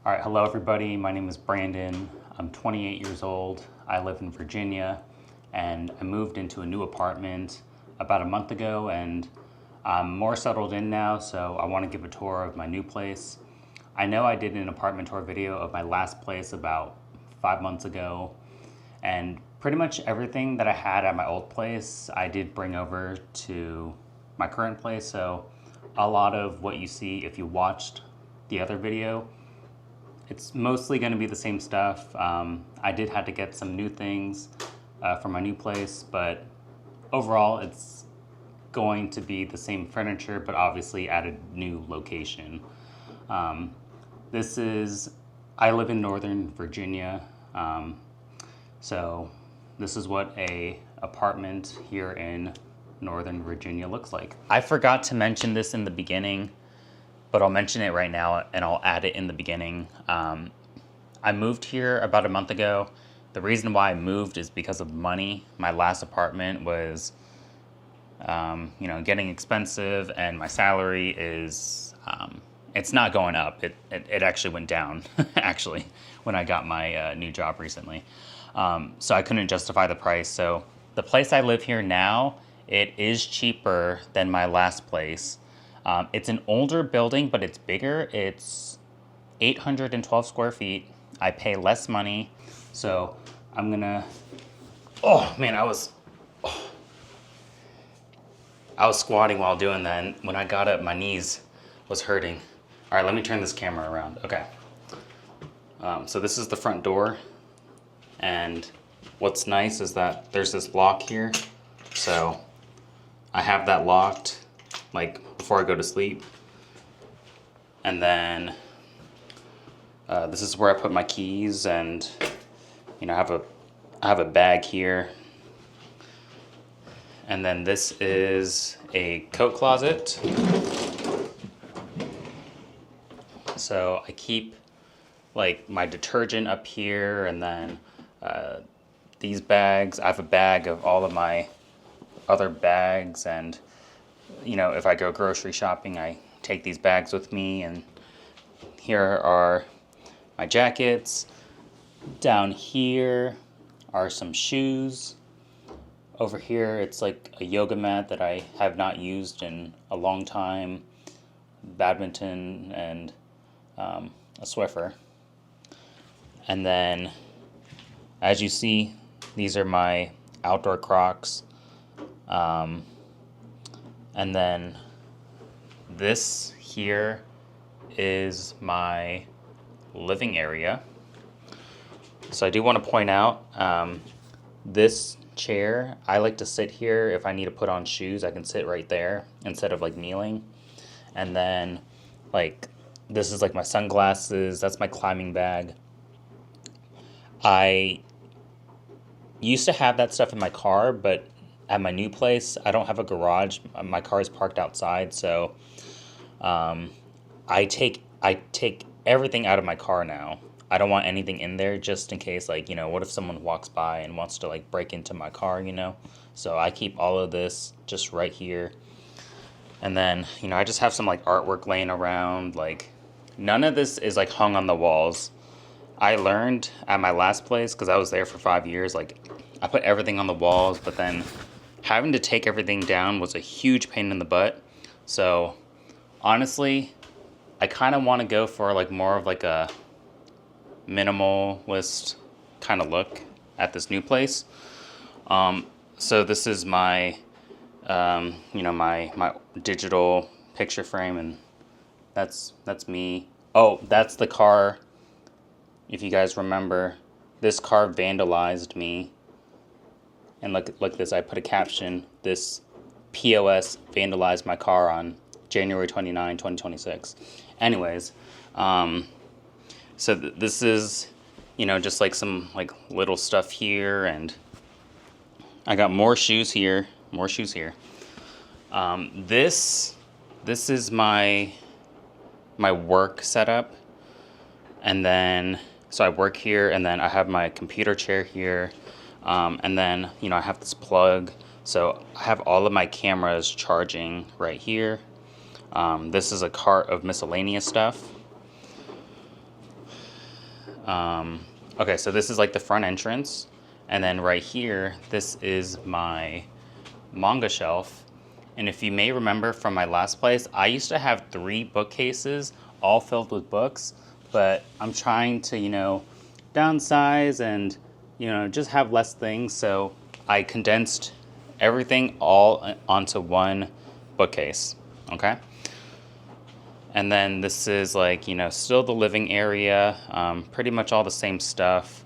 All right, hello everybody. My name is Brandon. I'm 28 years old. I live in Virginia, and I moved into a new apartment about a month ago, and I'm more settled in now, so I want to give a tour of my new place. I know I did an apartment tour video of my last place about 5 months ago, and pretty much everything that I had at my old place, I did bring over to my current place, so a lot of what you see if you watched the other video, it's mostly going to be the same stuff. I did have to get some new things for my new place, but overall it's going to be the same furniture, but obviously at a new location. I live in Northern Virginia, so this is what a apartment here in Northern Virginia looks like. I forgot to mention this in the beginning, but I'll mention it right now and I'll add it in the beginning. I moved here about a month ago. The reason why I moved is because of money. My last apartment was, getting expensive, and my salary is, it's not going up. It actually went down, actually, when I got my new job recently. So I couldn't justify the price. So the place I live here now, it is cheaper than my last place. It's an older building, but it's bigger. It's 812 square feet. I pay less money. So I'm gonna, oh man, I was squatting while doing that, and when I got up, my knees was hurting. All right, let me turn this camera around. Okay. So this is the front door, and what's nice is that there's this lock here. So I have that locked, like, before I go to sleep. And then this is where I put my keys, and I have a bag here. And then this is a coat closet. So I keep like my detergent up here, and then these bags. I have a bag of all of my other bags, and if I go grocery shopping, I take these bags with me. And here are my jackets. Down here are some shoes. Over here, it's like a yoga mat that I have not used in a long time, badminton, and a Swiffer. And then, as you see, these are my outdoor Crocs. And then this here is my living area. So I do want to point out this chair, I like to sit here. If I need to put on shoes, I can sit right there instead of like kneeling. And then like this is like my sunglasses, that's my climbing bag. I used to have that stuff in my car, but at my new place, I don't have a garage. My car is parked outside, so I take everything out of my car now. I don't want anything in there just in case, like, what if someone walks by and wants to like break into my car, So I keep all of this just right here. And then, I just have some like artwork laying around. Like, none of this is like hung on the walls. I learned at my last place, because I was there for 5 years, like I put everything on the walls, but then having to take everything down was a huge pain in the butt. So honestly, I kind of want to go for like more of like a minimalist kind of look at this new place. So this is my my digital picture frame, and that's me. Oh, that's the car. If you guys remember, this car vandalized me. And look at this, I put a caption, this POS vandalized my car on January 29, 2026. Anyways, so this is, just like some like little stuff here, and I got more shoes here. This is my work setup, and then so I work here, and then I have my computer chair here, and then I have this plug, so I have all of my cameras charging right here. This is a cart of miscellaneous stuff. Okay, so this is like the front entrance. And then right here, this is my manga shelf. And if you may remember from my last place, I used to have 3 bookcases all filled with books, but I'm trying to, downsize and, just have less things. So I condensed everything all onto one bookcase. Okay. And then this is like, still the living area, pretty much all the same stuff.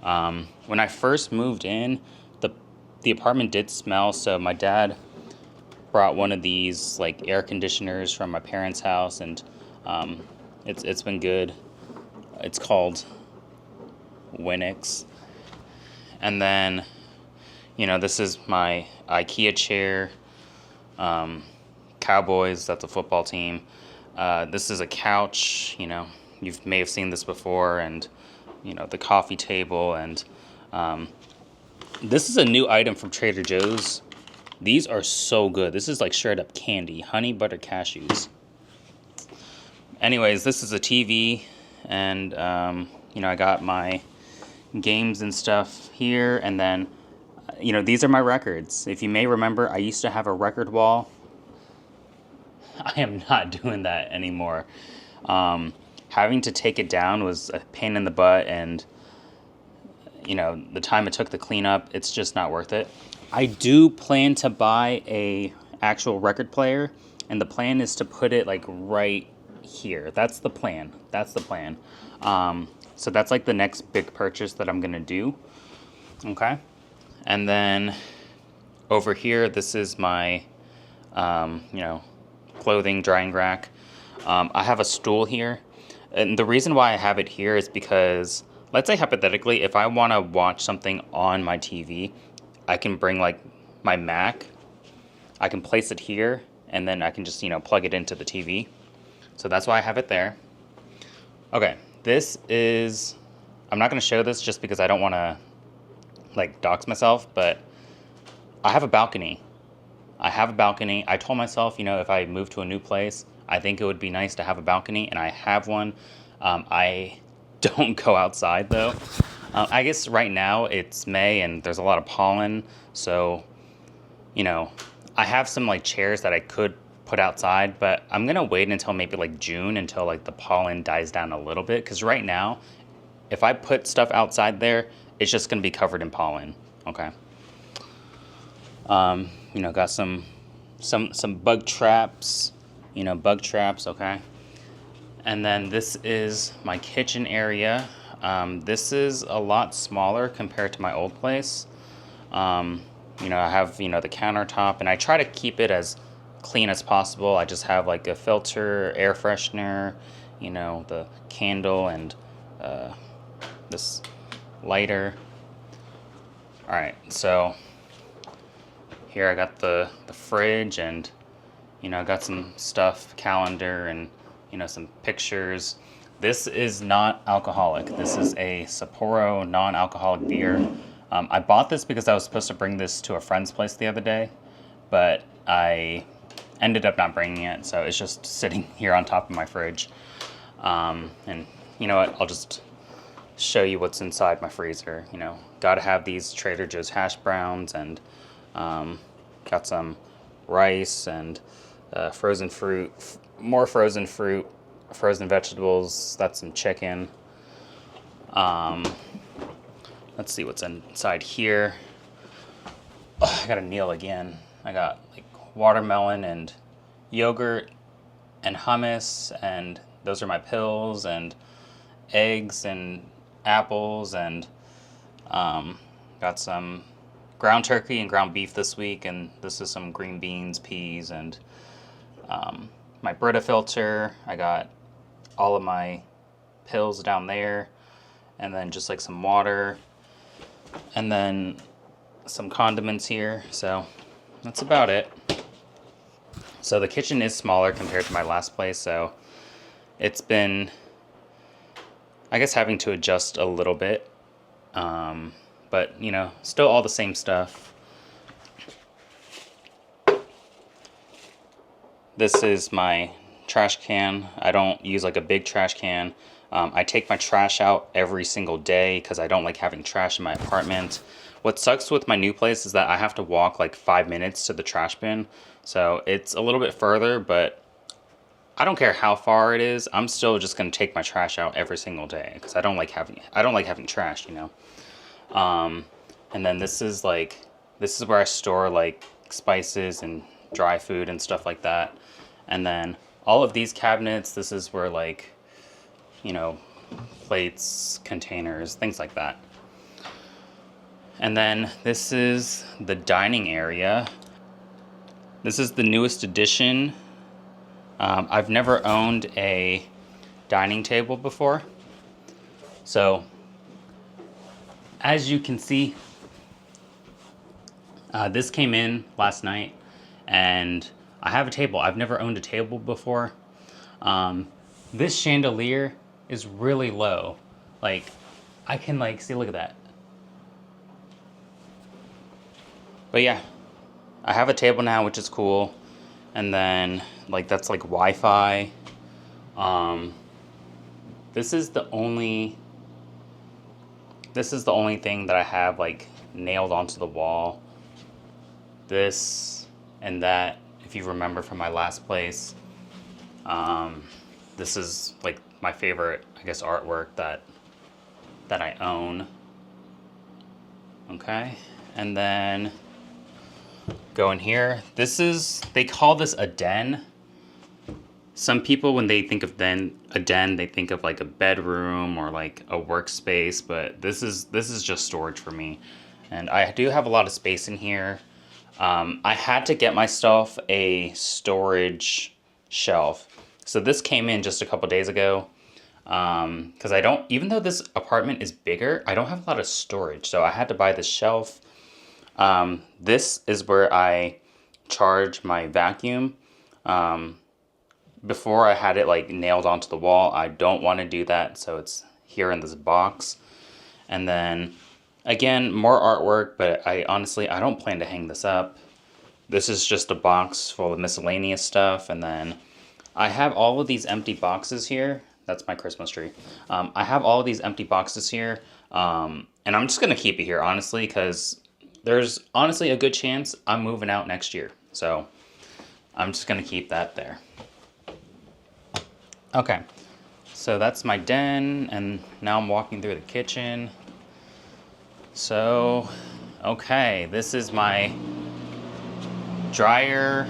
When I first moved in, the apartment did smell, so my dad brought one of these like air conditioners from my parents' house, and it's been good. It's called Winix. And then, this is my IKEA chair. Cowboys, that's a football team. This is a couch, you may have seen this before, and, the coffee table, and this is a new item from Trader Joe's. These are so good. This is like straight up candy, honey butter cashews. Anyways, this is a TV, and, I got my games and stuff here, and then, these are my records. If you may remember, I used to have a record wall. I am not doing that anymore. Having to take it down was a pain in the butt, and the time it took to clean up, it's just not worth it. I do plan to buy a actual record player, and the plan is to put it like right here. That's the plan. So that's like the next big purchase that I'm gonna do. Okay, and then over here, this is my clothing drying rack. I have a stool here, and the reason why I have it here is because, let's say hypothetically, if I want to watch something on my TV, I can bring like my Mac, I can place it here, and then I can just plug it into the TV. So that's why I have it there. Okay, this is, I'm not going to show this just because I don't want to like dox myself, but I have a balcony. I told myself, if I move to a new place, I think it would be nice to have a balcony, and I have one. I don't go outside though. I guess right now it's May and there's a lot of pollen, so I have some like chairs that I could put outside, but I'm gonna wait until maybe like June until like the pollen dies down a little bit, because right now, if I put stuff outside there, it's just gonna be covered in pollen. Okay. Got some bug traps, okay. And then this is my kitchen area. This is a lot smaller compared to my old place. I have, the countertop, and I try to keep it as clean as possible. I just have like a filter, air freshener, the candle, and this lighter. All right, so here I got the fridge, and I got some stuff, calendar, and some pictures. This is not alcoholic. This is a Sapporo non-alcoholic beer. I bought this because I was supposed to bring this to a friend's place the other day, but I ended up not bringing it, so it's just sitting here on top of my fridge. And you know what? I'll just show you what's inside my freezer. Gotta have these Trader Joe's hash browns, and got some rice and frozen fruit, more frozen fruit, frozen vegetables. That's some chicken. Let's see what's inside here. Oh, I gotta kneel again. I got like watermelon and yogurt and hummus, and those are my pills, and eggs and apples, and got some ground turkey and ground beef this week, and this is some green beans, peas, and my Brita filter. I got all of my pills down there, and then just like some water, and then some condiments here. So that's about it. So the kitchen is smaller compared to my last place, so it's been, I guess, having to adjust a little bit. But, still all the same stuff. This is my trash can. I don't use like a big trash can. I take my trash out every single day because I don't like having trash in my apartment. What sucks with my new place is that I have to walk like 5 minutes to the trash bin. So it's a little bit further, but I don't care how far it is. I'm still just gonna take my trash out every single day because I don't like having trash, you know. And then this is where I store like spices and dry food and stuff like that. And then all of these cabinets, this is where like, you know, plates, containers, things like that. And then this is the dining area. This is the newest addition. I've never owned a dining table before. So, as you can see, this came in last night, and I have a table. I've never owned a table before. This chandelier is really low. Like, I can like, see, look at that. But yeah, I have a table now, which is cool. And then like, that's like Wi-Fi. This is the only thing that I have like nailed onto the wall. This and that, if you remember from my last place. This is like my favorite, I guess, artwork that I own. Okay, and then go in here. They call this a den. Some people, when they think of a den, they think of like a bedroom or like a workspace, but this is just storage for me. And I do have a lot of space in here. I had to get myself a storage shelf. So this came in just a couple days ago. Because even though this apartment is bigger, I don't have a lot of storage. So I had to buy this shelf. This is where I charge my vacuum. Before I had it like nailed onto the wall. I don't want to do that. So it's here in this box. And then again, more artwork, but I don't plan to hang this up. This is just a box full of miscellaneous stuff. And then I have all of these empty boxes here. That's my Christmas tree. I have all of these empty boxes here. And I'm just going to keep it here, honestly, because there's honestly a good chance I'm moving out next year. So I'm just going to keep that there. Okay, so that's my den, and now I'm walking through the kitchen. So, okay, this is my dryer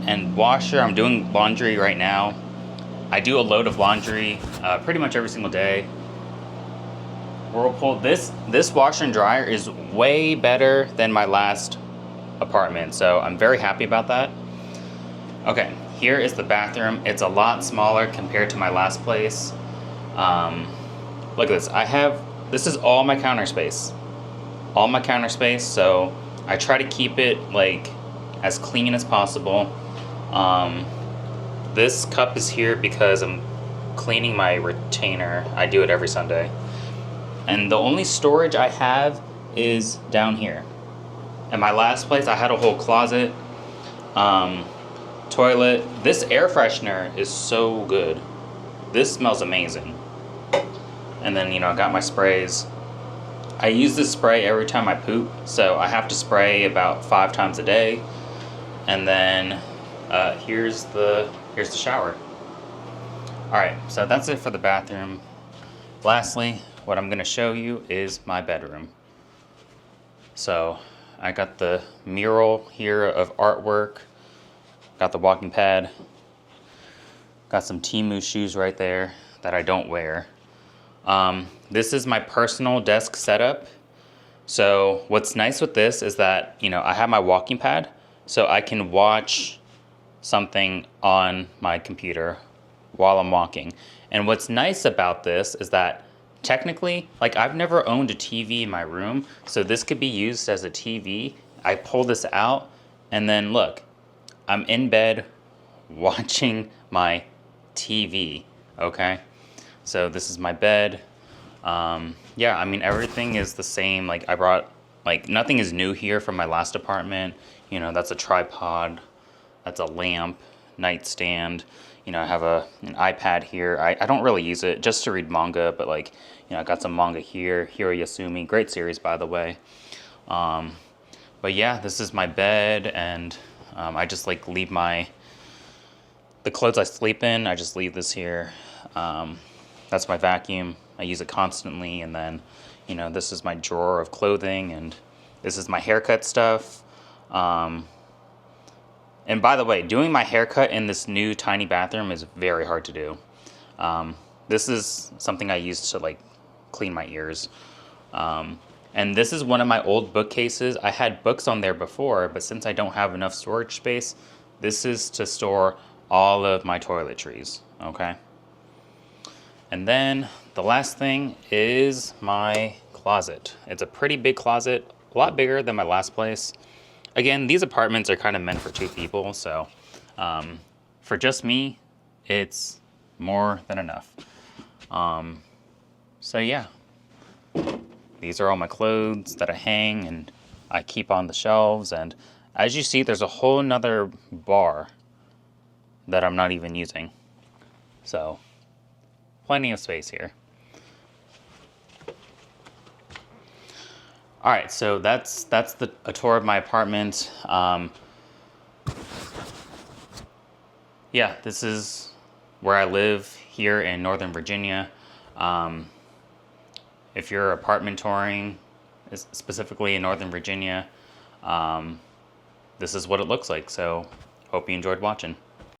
and washer. I'm doing laundry right now. I do a load of laundry pretty much every single day. Whirlpool, this washer and dryer is way better than my last apartment, so I'm very happy about that. Okay, here is the bathroom. It's a lot smaller compared to my last place. Look at this. This is all my counter space. All my counter space, so I try to keep it like as clean as possible. This cup is here because I'm cleaning my retainer. I do it every Sunday. And the only storage I have is down here. At my last place, I had a whole closet. Toilet. This air freshener is so good. This smells amazing. And then, I got my sprays. I use this spray every time I poop, so I have to spray about 5 times a day. And then here's the shower. Alright, so that's it for the bathroom. Lastly, what I'm going to show you is my bedroom. So I got the mural here of artwork. Got the walking pad. Got some Temu shoes right there that I don't wear. This is my personal desk setup. So what's nice with this is that, I have my walking pad, so I can watch something on my computer while I'm walking. And what's nice about this is that technically, like, I've never owned a TV in my room, so this could be used as a TV. I pull this out, and then look, I'm in bed watching my TV, okay? So this is my bed. Yeah, I mean, everything is the same. Like, I brought, like, nothing is new here from my last apartment. That's a tripod. That's a lamp, nightstand. I have an iPad here. I don't really use it just to read manga, but like, I got some manga here. Hiro Yasumi, great series by the way. But yeah, this is my bed, and I just like leave the clothes I sleep in. I just leave this here. That's my vacuum. I use it constantly, and then, this is my drawer of clothing, and this is my haircut stuff. And by the way, doing my haircut in this new tiny bathroom is very hard to do. This is something I use to like clean my ears. And this is one of my old bookcases. I had books on there before, but since I don't have enough storage space, this is to store all of my toiletries, okay? And then the last thing is my closet. It's a pretty big closet, a lot bigger than my last place. Again, these apartments are kind of meant for 2 people, so for just me, it's more than enough. So yeah, these are all my clothes that I hang and I keep on the shelves. And as you see, there's a whole nother bar that I'm not even using. So plenty of space here. All right, so that's a tour of my apartment. Yeah, this is where I live here in Northern Virginia. If you're apartment touring, specifically in Northern Virginia, this is what it looks like. So hope you enjoyed watching.